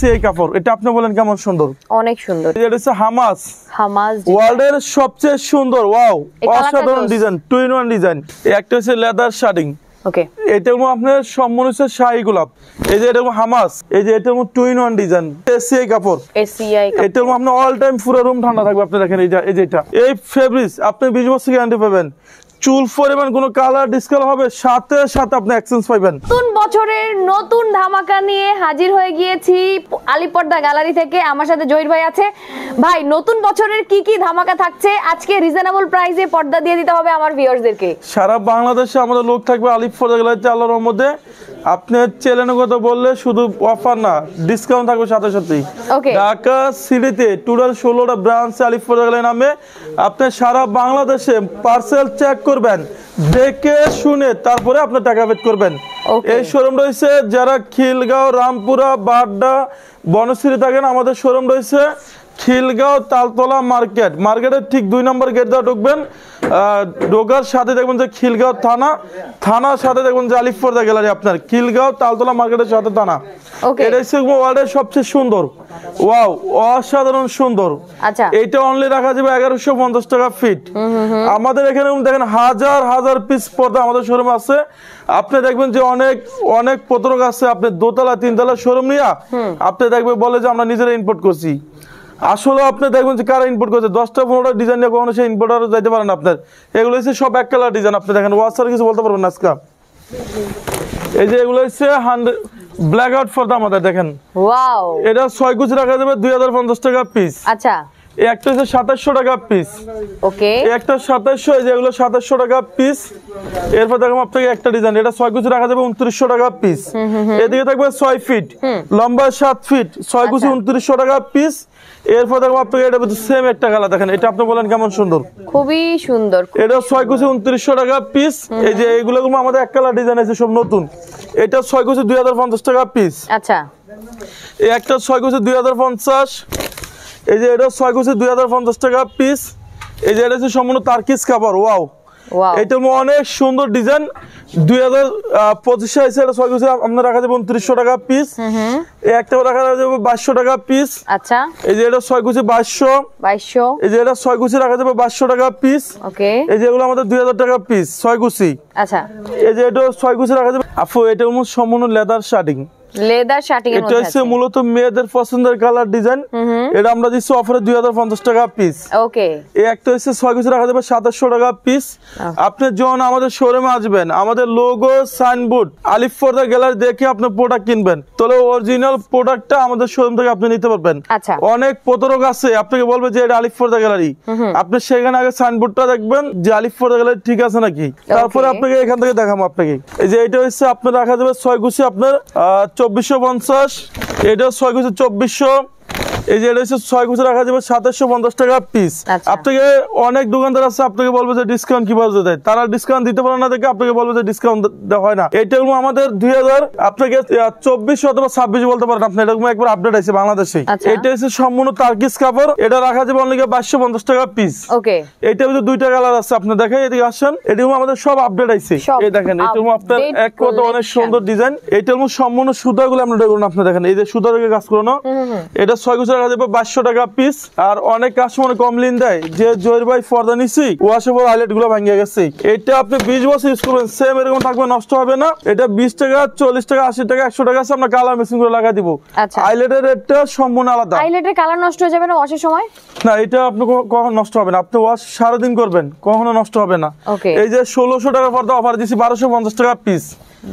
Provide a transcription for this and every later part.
ACI কাপড়, এটা আপনি বলেন কেমন সুন্দর, অনেক সুন্দর। এটা হচ্ছে হামাস, হামাস ওয়ার্ল্ডের সবচেয়ে সুন্দর, ওয়াও অসাধারণ ডিজাইন, 2-in-1 ডিজাইন। একটা হচ্ছে লেদার শার্টিং, ওকে, এটা আপনার সম্মান হচ্ছে শাহী গোলাপ। এই যে এটা হামাস, এই যে এটা 2-in-1 ডিজাইন, এসিআই কাপড়, এসিআই এটা আপনার অল টাইম পুরো রুম ঠান্ডা থাকবে। আপনি দেখেন এই যে এটা এই ফেব্রিক্স আপনি 20 বছর গ্যারান্টি পাবেন। চুল পরিমাণ কোনো কালার ডিসকালার হবে, সাথে সাথে আপনি এক্সচেঞ্জ পাবেন। নতুন বছরের নতুন ধামাকা নিয়ে হাজির হয়ে গিয়েছি আলিপর্দা গ্যালারি থেকে। আমার সাথে জহির ভাই আছে। ভাই, নতুন বছরের কি কি ধামাকা থাকছে আজকে? রিজনেবল প্রাইসে পর্দা দিয়ে দিতে হবে আমার ভিউয়ার্সদেরকে। সারা বাংলাদেশে আমাদের লোক থাকবে আলিপর্দা গ্যালারিতে আল্লাহর রহমতে। আপনি চ্যানেলের কথা বললে শুধু অফার না, ডিসকাউন্ট থাকবে সাথে সাথেই। ঢাকা সিটিতে টোটাল 16টা ব্রাঞ্চ আলিপর্দা গ্যালারি নামে। আপনি সারা বাংলাদেশে পার্সেল চেক করবেন, দেখে শুনে তারপরে আপনার টাকা পেড করবেন। এই শোরুম রয়েছে যারা খিলগাঁও, রামপুরা, বাড্ডা, বনশ্রী থাকেন, আমাদের শোরুম রয়েছে খিলগাঁও তালতলা মার্কেট, মার্কেটের ঠিক 2 নম্বর গেট দিয়ে ঢুকবেন। ঢোকার সাথে দেখবেন যে খিলগাঁও থানা, থানার সাথে দেখবেন যে আলিপর্দা গ্যালারি। আপনার খিলগাঁও তালতলা মার্কেটের সাথে থানা। এটা হচ্ছে ওয়ার্ল্ডের সবচেয়ে সুন্দর, ওয়াও অসাধারণ সুন্দর। আচ্ছা, এটা অনলি রাখা যাবে 1150 টাকা ফিট। আমাদের এখানে দেখেন হাজার হাজার পিস পর্দা আমাদের শোরুমে আছে। আপনি দেখবেন যে অনেক অনেক প্রতারক আছে, আপনি 2তলা 3তলা শোরুম নিয়ে আপনি দেখবেন বলে যে আমরা নিজেরা ইম্পোর্ট করছি। আসলে আপনি দেখবেন যে কারা ইম্পোর্ট করছে, 10টা-15টা ডিজাইন নিয়ে কখনো সেই ইম্পোর্টার যাইতে পারেন। আপনার এগুলো হচ্ছে সব এক কালার ডিজাইন। আপনি দেখেন ওয়াসার কিছু বলতে পারবেন না আজকে। এই যে এগুলো হচ্ছে 100 ব্ল্যাক আউট পর্দা আমাদের দেখেন, ওয়াও, এটা 6 কুচি রাখা যাবে 2050 টাকা পিস। আচ্ছা, একটা হচ্ছে 2700 টাকা পিস। ওকে, একটা 2700, এই যে এগুলো 2700 টাকা পিস। এরপর দেখো আপনাকে একটা ডিজাইন, এটা 6 কুচি রাখা যাবে 2900 টাকা পিস। এদিকে থাকবে 6 ফিট লম্বা, 7 ফিট, 6 কুচি 2900 টাকা পিস। এরপর দেখো আপনাকে এটা সেম একটা কালার দেখেন, এটা আপনি বলেন কেমন সুন্দর, খুবই সুন্দর। এটা 6 কুচি 2900 টাকা পিস। এই যে এগুলো আমাদের এক কালার ডিজাইন আছে সব নতুন। এটা 6 কুচি 2050 টাকা পিস। আচ্ছা, এই একটা 6 কুচি 2050। এই যে এটা 6 কুচি 2050 টাকা পিস। এই যে এটা হচ্ছে সম্পূর্ণ তার্কিস কাপড়, ওয়াও, এটা অনেক সুন্দর ডিজাইন। 2025 সাইজে এটা 6 কুচি আপনার রাখা যাবে 2900 টাকা পিস। এই একটা রাখা যাবে 2200 টাকা পিস। আচ্ছা, এই যে এটা 6 কুচি 2200। এই যে এটা 6 কুচি রাখা যাবে 2200 টাকা পিস। ওকে, এই যে এগুলো আমাদের 2000 টাকা পিস 6 কুচি। আচ্ছা, এই যে এটা 6 কুচি রাখা যাবে। আপু এটা সম্পূর্ণ লেদার শার্টিং, লেদার শার্টিং এর মধ্যে আছে। এটা হচ্ছে মূলত মেয়েদের পছন্দের কালার ডিজাইন। এটা আমরা দিচ্ছি অফারে 2050 টাকা পিস। ওকে, এই একটা হচ্ছে 6 কুচি রাখা যাবে 2700 টাকা পিস। আপনি যখন আমাদের শোরুমে আসবেন, আমাদের লোগো সাইনবোর্ড আলিপর্দা গ্যালারি দেখে আপনি প্রোডাক্ট কিনবেন, তাহলে অরিজিনাল প্রোডাক্টটা আমাদের শোরুম থেকে আপনি নিতে পারবেন। আচ্ছা, অনেক প্রতারক আছে, আপনাকে বলবে যে এটা আলিপর্দা গ্যালারি। আপনি সেখানে আগে সাইনবোর্ডটা দেখবেন যে আলিপর্দা গ্যালারি ঠিক আছে নাকি, তারপরে আপনাকে এখান থেকে দেখাবো আপনাকে। এই যে এটা হচ্ছে আপনার রাখা যাবে 6 কুচি আপনার 2450। এটা 6 কুচি 2400। এই যে এটা হচ্ছে 6 কুচি রাখা যাবে 2750 টাকা পিস। আপনাকে অনেক দোকানদার আছে, আপনাকে বলবে যে ডিসকাউন্ট কিভাবে দেয়, তারা ডিসকাউন্ট দিতে পারে না দেখে আপনাকে বলবে যে ডিসকাউন্ট দেওয়া হয় না। এটা আমাদের 2000 আপনাকে 24 অথবা 26 বলতে পারেন আপনি, এরকম একবার আপডেট আছে বাংলাদেশে। এটা হচ্ছে সম্পূর্ণ তার্কিস কাপড়, এটা রাখা যাবে অনলি 2250 টাকা পিস। ওকে, এটা হচ্ছে 2টা কালার আছে, আপনি দেখেন এদিকে আসেন। এটা আমাদের সব আপডেট আছে, এই দেখেন এটা আপনার এক কত অনেক সুন্দর ডিজাইন। এটা সম্পূর্ণ সুতাগুলো আমরা দেখুন, আপনি দেখেন এই যে সুতা থেকে কাজ করানো। এটা 6 কুচি রাখা যাবে 2200 টাকা পিস। আর অনেক কাস্টমার কম লিন দেয় যে জহির ভাই পর্দা নিছি ওয়াশেবল হাইলাইট গুলো ভাঙিয়ে গেছে। এটা আপনি 20 বছর ইউজ করবেন, সেম এরকম থাকবে, নষ্ট হবে না। এটা 20 টাকা, 40 টাকা, 80 টাকা, 100 টাকা আছে, আমরা কালার মেশিন করে লাগাই দিব। হাইলাইটের রেটটা সম্পূর্ণ আলাদা। হাইলাইটের কালার নষ্ট হয়ে যাবে না ওয়াশের সময়? না, এটা আপনি কখনো নষ্ট হবে না। আপনি ওয়াশ সারাদিন করবেন, কখনো নষ্ট হবে না। এই যে 1600 টাকা পর্দা অফার দিছি 1250 টাকা পিস।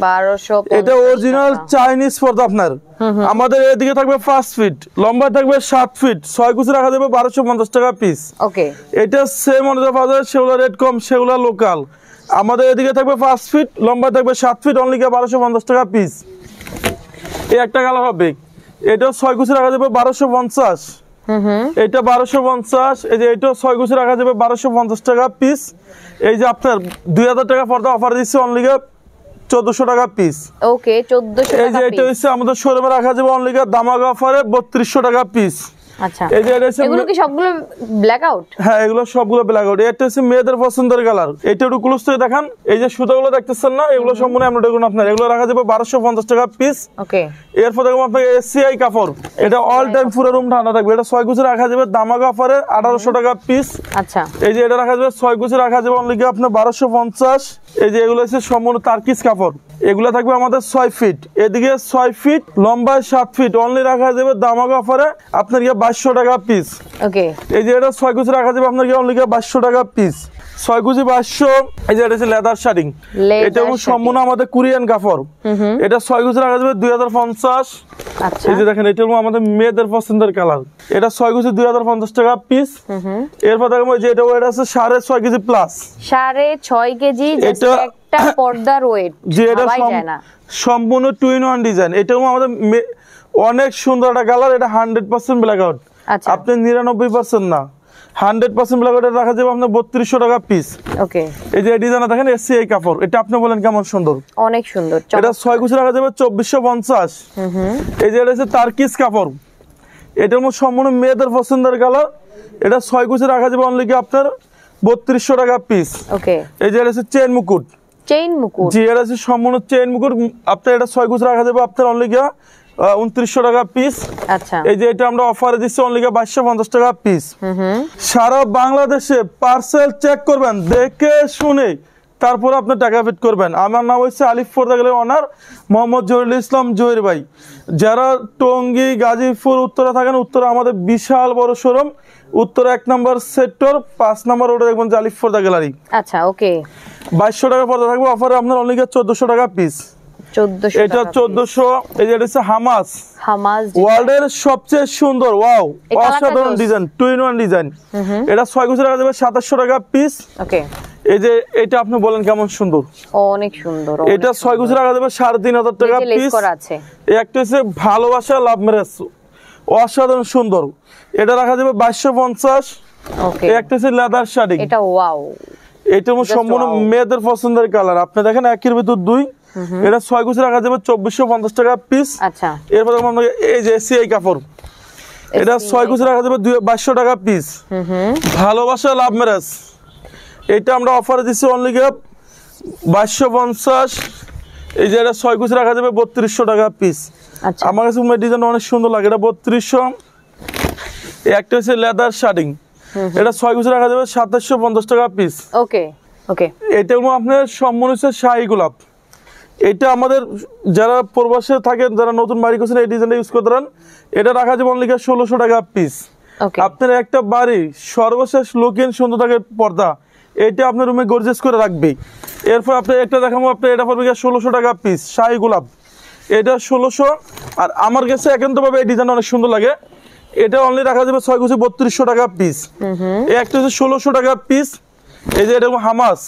1200, এটা অরিজিনাল চাইনিজ পর্দা আপনার। আমাদের এদিকে থাকবে 5 ফিট লম্বা, থাকবে 7 ফিট, 6 কুচি রাখা যাবে 1250 টাকা পিস। ওকে, এটা সেম অনুযায়ী পাওয়া যায়, সেগুলো রেট কম, সেগুলো লোকাল। আমাদের এদিকে থাকবে 5 ফিট লম্বা, থাকবে 7 ফিট, অনলি 1250 টাকা পিস। এই একটা কালার হবে, এটা 6 কুচি রাখা যাবে 1250। এটা 1250। এই যে এটা 6 কুচি রাখা যাবে 1250 টাকা পিস। এই যে আপনার 2000 টাকা পর্দা অফার দিচ্ছে অনলি 1400 টাকা পিস। ওকে, 1400 টাকা। এই যে এটা হচ্ছে আমাদের শোরুমে রাখা যাবে অনলি ধামাকা অফারে 3200 টাকা পিস। আচ্ছা এই যে এটা হচ্ছে এগুলো কি সবগুলো ব্ল্যাক আউট? হ্যাঁ এগুলো সবগুলো ব্ল্যাক আউট। এটা হচ্ছে মেয়েদের পছন্দের কালার। এটা একটু ক্লোজ থেকে দেখান। এই যে সুতাগুলো দেখতেছেন না, এগুলো সম্পূর্ণ এমব্রয়ডারি করুন আপনার। এগুলো রাখা যাবে 1250 টাকা পিস। ওকে এরপর দেখুন আপনাকে এসসিআই কাপড়, এটা অল টাইম পুরো রুম ঠান্ডা থাকবে। এটা 6 গুছি রাখা যাবে দামাকা অফারে 1800 টাকা পিস। আচ্ছা এই যে এটা রাখা যাবে 6 গুছি রাখা যাবে অনলি আপনার 1250। এই যে এগুলো হচ্ছে সম্পূর্ণ তার্কিস কাপড়, এগুলো থাকবে আমাদের 6 ফিট, এদিকে 6 ফিট, লম্বায় 7 ফিট, অনলি রাখা যাবে দামাকা অফারে আপনার 2200 টাকা পিস। ওকে এই যে এটা 6 গুছি রাখা যাবে আপনার অনলি 2200 টাকা পিস। 6 গুছি 2200। এই যে এটা হচ্ছে লেদার শাড়িং, এটা সম্পূর্ণ আমাদের কোরিয়ান কাপড়। এটা 6 গুছি রাখা যাবে 2050। আচ্ছা এই যে দেখেন এটা আমাদের মেয়েদের পছন্দের কালার, এটা 6 গুছি 2050 টাকা পিস। এরপর দেখো যে এটা ওয়েট আছে 6.5 কেজি প্লাস, 6.5 কেজি, জাস্ট একটা পর্দার ওয়েট। যে এটা সম্পূর্ণ 2-in-1 ডিজাইন। এটাও আমাদের অনেক সুন্দর একটা কালার। এটা 100% ব্ল্যাক আউট। আচ্ছা আপনি 99% না, 100% ব্ল্যাক আউট রাখা যাবে আপনার 3200 টাকা পিস। ওকে এই যে ডিজাইন দেখেন এসসিআই কাপড়, এটা আপনি বলেন কেমন সুন্দর, অনেক সুন্দর। এটা 6 গুছি রাখা যাবে 2450। এই যে এটা হচ্ছে তার্কিস কাপড়, এটার মধ্যে সম্পূর্ণ মেয়েদের পছন্দের কালার। এটা 6 গুছি রাখা যাবে অনলি আপনার 3200 টাকা পিস। ওকে এই যে এটা হচ্ছে চেইন মুকুট, চেইন মুকুট, জি এটা হচ্ছে সম্পূর্ণ চেইন মুকুট। আপনার এটা 6 গুছি রাখা যাবে আপনার অনলি 2900 টাকা পিস। আচ্ছা এই যে এটা আমরা অফারে দিচ্ছি অনলি 2250 টাকা পিস। সারা বাংলাদেশে পার্সেল চেক করবেন, দেখে শুনে তারপর আপনি টাকা পেড করবেন। আমার নাম হচ্ছে আলিফ পর্দা গ্যালারির অনার মোহাম্মদ জহিরুল ইসলাম জহির ভাই। যারা টঙ্গী, গাজীপুর, উত্তরা থাকেন, উত্তরা আমাদের বিশাল বড় শোরুম, উত্তরা 1 নম্বর সেক্টর 5 নম্বর রোডে দেখবেন যে আলিফ পর্দা গ্যালারি। আচ্ছা ওকে 2200 টাকা পর্দা থাকবে অফারে আপনার অনলি 1400 টাকা পিস। 1400 এটা 1400। এই যে এটা হচ্ছে হামাস, হামাস ওয়ার্ল্ডের সবচেয়ে সুন্দর, ওয়াও অসাধারণ ডিজাইন, 2-in-1 ডিজাইন। এটা 6 গুছি রাখা যাবে 2700 টাকা পিস। ওকে এই যে এটা আপনি বলেন কেমন সুন্দর, অনেক সুন্দর। এটা 6 গুছি রাখা যাবে 3500 টাকা পিস। এই একটা হচ্ছে ভালোবাসা লাভ ম্যারেজ, অসাধারণ সুন্দর, এটা রাখা যাবে 2250। ওকে এই একটা হচ্ছে লেদার শাড়ি, এটা ওয়াও, এটা সম্পূর্ণ মেয়েদের পছন্দের কালার। আপনি দেখেন একের ভিতর দুই। এটা 6 গুছি রাখা যাবে 2450 টাকা পিস। আচ্ছা এরপর আপনাকে এই যে এসসিআই কাপড়, এটা 6 গুছি রাখা যাবে 2200 টাকা পিস। ভালোবাসা লাভ ম্যারেজ, এটা আমরা অফারে দিচ্ছি অনলি 2250। এই যে এটা 6 গুছি রাখা যাবে 3200 টাকা পিস। আচ্ছা আমার কাছে ডিজাইন অনেক সুন্দর লাগে, এটা 3200। একটা হচ্ছে লেদার শাড়িং, এটা 6 গুছি রাখা যাবে 2750 টাকা পিস। ওকে ওকে এটা আপনার সম্মান হচ্ছে শাহী গোলাপ, এটা আমাদের যারা প্রবাসে থাকেন, যারা নতুন বাড়ি করছেন, এই ডিজাইনটা ইউজ করতে পারেন। এটা রাখা যাবে অনলি 1600 টাকা পিস। ওকে আপনার একটা বাড়ি সর্বশেষ লুকিং সুন্দর থাকে পর্দা, এটা আপনার রুমে গর্জিয়াস করে রাখবে। এরপর আপনি একটা দেখাবো, আপনার এটা পড়বে 1600 টাকা পিস শাহী গোলাপ, এটা 1600। আর আমার কাছে একান্তভাবে এই ডিজাইন অনেক সুন্দর লাগে, এটা অনলি রাখা যাবে 6 গুছি 3200 টাকা পিস। এই একটা হচ্ছে 1600 টাকা পিস। এই যে এটা হামাস,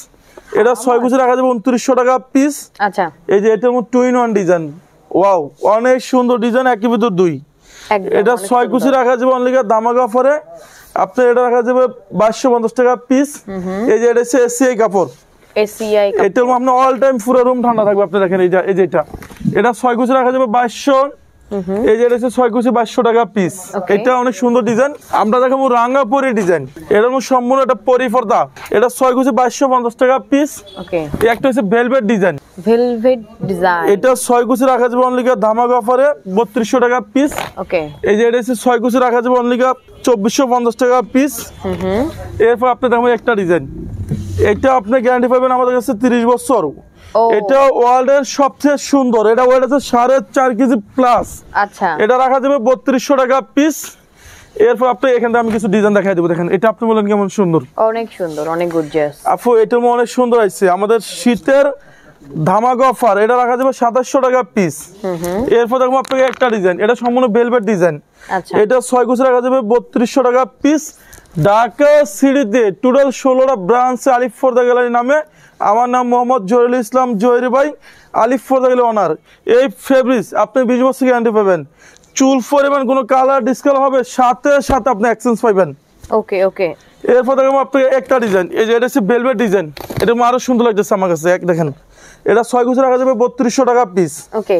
এটা 6 গুছি রাখা যাবে 2900 টাকা পিস। আচ্ছা এই যে এটা 2-in-1 ডিজাইন, ওয়াও অনেক সুন্দর ডিজাইন, একই ভিতর দুই। এটা 6 গুছি রাখা যাবে অনলি দামাকা অফারে আপনার, এটা রাখা যাবে 2250 টাকা পিস। এই যে এটা হচ্ছে এসসিআই কাপড়, এসসিআই এটা আপনার অল টাইম পুরো রুম ঠান্ডা থাকবে। আপনি দেখেন এই যে এটা 6 গুছি রাখা যাবে 2200। এই যে এটা হচ্ছে 6 গুছি 2200 টাকা পিস। এটা অনেক সুন্দর ডিজাইন। আমরা দেখাবো রাঙা পরি ডিজাইন, এটা সম্পূর্ণ একটা পরি পর্দা, এটা 6 গুছি 2250 টাকা পিস। ওকে একটা হচ্ছে ভেলভেট ডিজাইন, ভেলভেট ডিজাইন, এটা 6 গুছি রাখা যাবে অনলি ধামাকা অফারে 3200 টাকা পিস। ওকে এই যে এটা হচ্ছে 6 গুছি রাখা যাবে অনলি 2450 টাকা পিস। এরপর আপনি দেখবেন একটা ডিজাইন, এটা আপনি গ্যারান্টি পাবেন আমাদের কাছে 30 বছর। এটা ওয়ার্ল্ডের সবচেয়ে সুন্দর, এটা ওয়েট আছে 4.5 কেজি প্লাস। আচ্ছা এটা রাখা যাবে 3200 টাকা পিস। এরপর আপনি এখানে আমি কিছু ডিজাইন দেখাই দেবো, দেখেন এটা আপনি বলেন কেমন সুন্দর, অনেক সুন্দর, অনেক গর্জিয়াস। আপু এটা অনেক সুন্দর আছে, আমাদের শীতের ধামাকা অফার, এটা রাখা যাবে 2700 টাকা পিস। এরপর দেখবো আপনাকে একটা ডিজাইন, এটা সম্পূর্ণ ভেলভেট ডিজাইন, আচ্ছা এটা 6 গুছি রাখা যাবে 3200 টাকা পিস। ঢাকা সিটিতে টোটাল 16টা ব্রাঞ্চ আলিফ পর্দা গ্যালারি নামে। আমার নাম মোহাম্মদ জহিরুল ইসলাম জহির ভাই, আলিফ পর্দা গ্যালারি অনার। এই ফেব্রিক্স আপনি 20 বছর গ্যারান্টি পাবেন, চুল পরিমাণ কোনো কালার ডিসকালার হবে সাথে সাথে আপনি এক্সচেঞ্জ পাবেন। ওকে ওকে এরপর দেখবো আপনাকে একটা ডিজাইন, এই যে এটা হচ্ছে ভেলভেট ডিজাইন, এটা আরো সুন্দর লাগতেছে আমার কাছে। দেখেন এটা 6 গুছি রাখা যাবে 3200 টাকা পিস। ওকে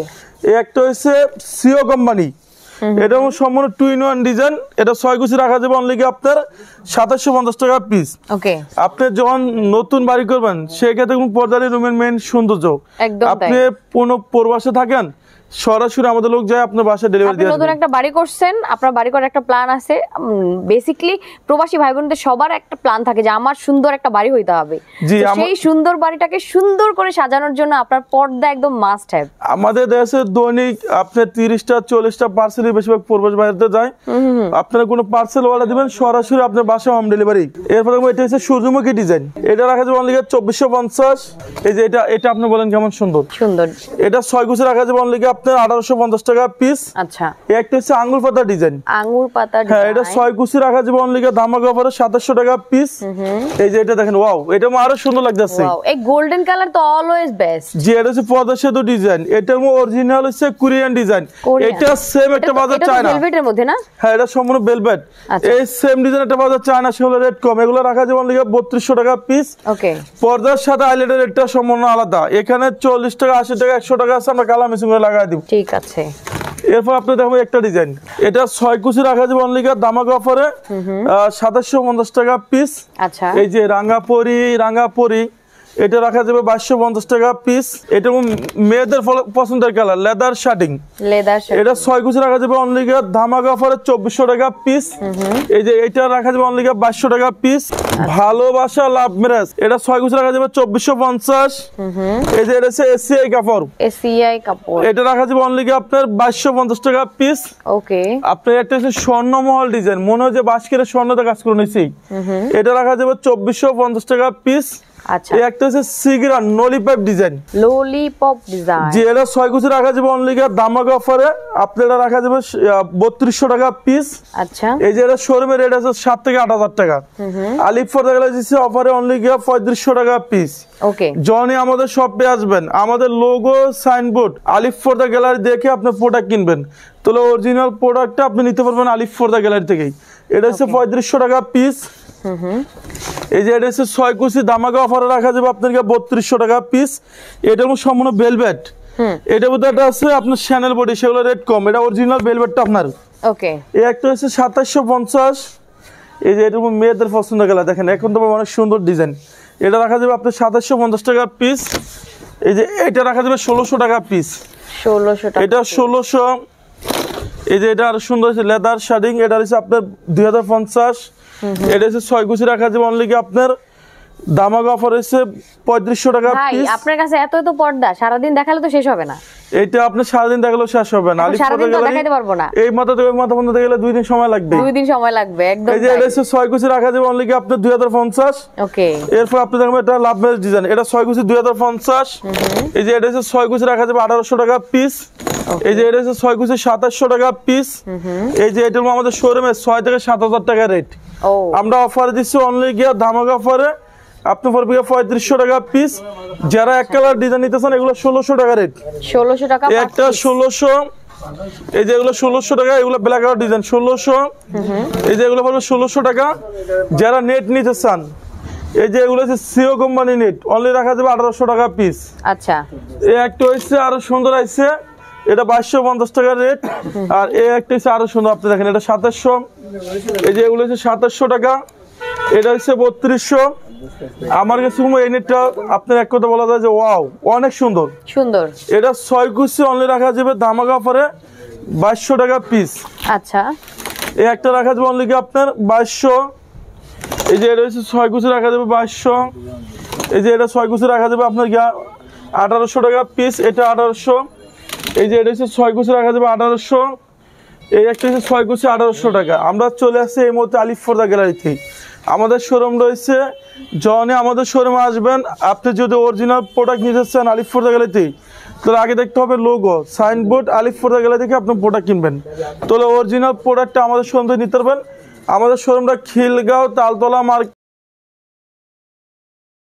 এই একটা হচ্ছে সিও কোম্পানি, এটা সম্পূর্ণ 2-in-1 ডিজাইন। এটা 6 কুচি রাখা যাবে অনলি কি আপনার 2750 টাকা পিস। ওকে, আপনি যখন নতুন বাড়ি করবেন সেক্ষেত্রে পর্দারি রুমের মেইন সৌন্দর্য। একদম তাই। আপনি কোনো প্রবাসে থাকেন, সরাসরি আমাদের লোক যায় আপনার বাসায় ডেলিভারি আপনি দিয়ে নতুন আসবে। একটা বাড়ি করছেন, আপনার বাড়ি করার একটা প্ল্যান আছে। বেসিক্যালি প্রবাসী ভাই বোনদের সবার একটা প্ল্যান থাকে যে আমার সুন্দর একটা বাড়ি হইতে হবে। জি, তো সেই সুন্দর বাড়িটাকে সুন্দর করে সাজানোর জন্য আপনার পর্দা একদম মাস্ট হ্যাভ। আমাদের দেশে দৈনিক আপনার 30টা 40টা পার্সেলই বেশিরভাগ প্রবাস বাইরে যায়। আপনারা কোনো পার্সেল অর্ডার দিবেন সরাসরি আপনার বাসায় হোম ডেলিভারি। এরপরে এটা হচ্ছে সূর্যমুখী ডিজাইন। এটা রাখা যাবে অনলি 2450। এই যে এটা আপনি বলেন কেমন সুন্দর সুন্দর। এটা 6 কুচি রাখা যাবে অনলি আপনার 1850 টাকা পিস। আচ্ছা, একটা হচ্ছে আঙ্গুর পাতা ডিজাইন। আঙ্গুর পাতা হ্যাঁ, এটা 6 কুচি রাখা যাবে অনলি ধামাকা অফারে 2700 টাকা পিস। এই যে এটা দেখেন, ওয়াও, এটা আরো সুন্দর লাগতেছে। ওয়াও, এই গোল্ডেন কালার তো অলওয়েজ বেস্ট। যে এটা হচ্ছে পদ্মা সেতু ডিজাইন। এটার অরিজিনাল হচ্ছে কোরিয়ান ডিজাইন। এটা সেম একটা বাজার চায় না। ভেলভেটের মধ্যে না? হ্যাঁ, এটা সম্পূর্ণ ভেলভেট। এই সেম ডিজাইন একটা বাজার চায় না, সেগুলো রেট কম। এগুলো রাখা যাবে অনলি 3200 টাকা পিস। ওকে, পর্দার সাথে হাইলাইটের রেটটা সম্পূর্ণ আলাদা। এখানে 40 টাকা 80 টাকা 100 টাকা আছে, আমরা কালার মেশিন করে লাগাই দিব। ঠিক আছে। এরপর আপনি দেখবেন একটা ডিজাইন। এটা 6 কুচি রাখা যাবে অনলি দামাকা অফারে 2750 টাকা পিস। আচ্ছা, এই যে রাঙ্গাপরি এটা রাখা যাবে 2250 টাকা পিস। এটা মেয়েদের পছন্দের কালার লেদার শার্টিং। এটা 6 কুচি রাখা যাবে অনলি ধামাকা অফারে 2400 টাকা পিস। এই যে এটা রাখা যাবে অনলি 2200 টাকা পিস। ভালোবাসা লাভ ম্যারেজ, এটা 6 কুচি রাখা যাবে 2450। এই যে এটা হচ্ছে এসিআই কাপড়, এটা রাখা যাবে অনলি আপনার 2250 টাকা পিস। ওকে, আপনার একটা হচ্ছে স্বর্ণমহল ডিজাইন, মনে হয় যে বাঁশকের স্বর্ণতে কাজ করে নিছি। এটা রাখা যাবে 2450 টাকা পিস। আচ্ছা, এই একটা হচ্ছে সিগরান ললিপপ ডিজাইন। যে এটা 6 কুচি রাখা যাবে অনলি দামাকা অফারে আপনারা রাখা যাবে 3200 টাকা পিস। আচ্ছা, এই যে এটা শোরুমের রেট আছে 7 থেকে 8000 টাকা। আলিফ পর্দা গ্যালারি অফারে অনলি 3500 টাকা পিস। ওকে, জনি আমাদের শপে আসবেন, আমাদের লোগো সাইনবোর্ড আলিফ পর্দা গ্যালারি দেখে আপনি প্রোডাক্ট কিনবেন, তাহলে অরিজিনাল প্রোডাক্টটা আপনি নিতে পারবেন আলিফ পর্দা গ্যালারি থেকেই। এটা হচ্ছে 3500 টাকা পিস। এই যে এটা হচ্ছে 6 কুচি দামাকা অফারে রাখা যাবে আপনার 3200 টাকা পিস। এটা সম্পূর্ণ ভেলভেট। এটার মধ্যে একটা আছে আপনার শ্যানেল বডি, সেগুলো রেট কম। এটা অরিজিনাল ভেলভেটটা আপনার। ওকে, এই একটা হচ্ছে 2750। এই যে এটা মেয়েদের পছন্দের কালার, দেখেন এখন তো অনেক সুন্দর ডিজাইন। এটা রাখা যাবে আপনার 2750 টাকা পিস। এই যে এটা রাখা যাবে 1600 টাকা পিস। 1600 টাকা, এটা 1600। এই যে এটা আরো সুন্দর আছে লেদার শার্টিং, এটা হচ্ছে আপনার 2050। এটা হচ্ছে 6 কুচি রাখা যাবে অনলি আপনার দামাকা অফার হচ্ছে 3500 টাকা ভাই পিস। আপনার কাছে এত পর্দা সারাদিন দেখালে তো শেষ হবে না। এটা আপনি সারাদিন দেখালেও শেষ হবে না। সারাদিন তো দেখাইতে পারবো না। এই মাথা থেকে ওই মাথা পর্যন্ত গেলে 2 দিন সময় লাগবে। 2 দিন সময় লাগবে একদম। এই যে এটা হচ্ছে 6 কুচি রাখা যাবে অনলি আপনার 2050। ওকে, এরপর আপনি দেখবেন এটা লাভ ম্যারেজ ডিজাইন। এটা 6 কুচি 2050। এই যে এটা হচ্ছে 6 কুচি রাখা যাবে 1800 টাকা পিস। এই যে এটা হচ্ছে 6 কুচি 2700 টাকা পিস। এই যে এটা আমাদের শোরুমে 6 থেকে 7000 টাকা রেট। আমরা অফারে দিচ্ছি অনলি গিয়া ধামাকা অফারে আপনি পড়বে 3500 টাকা পিস। যারা এক কালার ডিজাইন নিতেছেন এগুলো 1600 টাকা রেট। 1600 টাকা একটা 1600। এই যে এগুলো 1600 টাকা, এগুলো ব্ল্যাক কালার ডিজাইন 1600। এই যে এগুলো পড়বে 1600 টাকা। যারা নেট নিতে চান, এই যে এগুলো হচ্ছে সিও কোম্পানি নেট, অনলি রাখা যাবে 1800 টাকা পিস। আচ্ছা, এই একটা হচ্ছে আরো সুন্দর আছে, এটা 2250 টাকা রেট। আর এই একটা হচ্ছে আরো সুন্দর, আপনি দেখেন এটা 2700। এই যে এগুলো হচ্ছে 2700 টাকা। এটা হচ্ছে 3200। আমার কাছে এই নেটটা আপনার এক কথা বলা যায় যে ওয়াও, অনেক সুন্দর। এটা 6 কুচি অনলি রাখা যাবে ধামাকা অফারে 2200 টাকা পিস। আচ্ছা, এই একটা রাখা যাবে অনলি আপনার 2200। এই যে এটা হচ্ছে 6 কুচি রাখা যাবে 2200। এই যে এটা 6 কুচি রাখা যাবে আপনার 1800 টাকা পিস। এটা 1800। এই যে এটা হচ্ছে 6 কুচি রাখা যাবে 1800। এই একটা হচ্ছে 6 কুচি 1800 টাকা। আমরা চলে আসছি এই মুহূর্তে আলিফ পর্দা গ্যালারিতে। আমাদের শোরুম রয়েছে, যখনই আমাদের শোরুমে আসবেন, আপনি যদি অরিজিনাল প্রোডাক্ট নিতে চান আলিফ পর্দা গ্যালারিতে, তাহলে আগে দেখতে হবে লোগো সাইনবোর্ড আলিফ পর্দা গ্যালারি থেকে আপনি প্রোডাক্ট কিনবেন, তাহলে অরিজিনাল প্রোডাক্টটা আমাদের শোরুম থেকে নিতে পারবেন। আমাদের শোরুমটা খিলগাঁও তালতলা মার্কেট।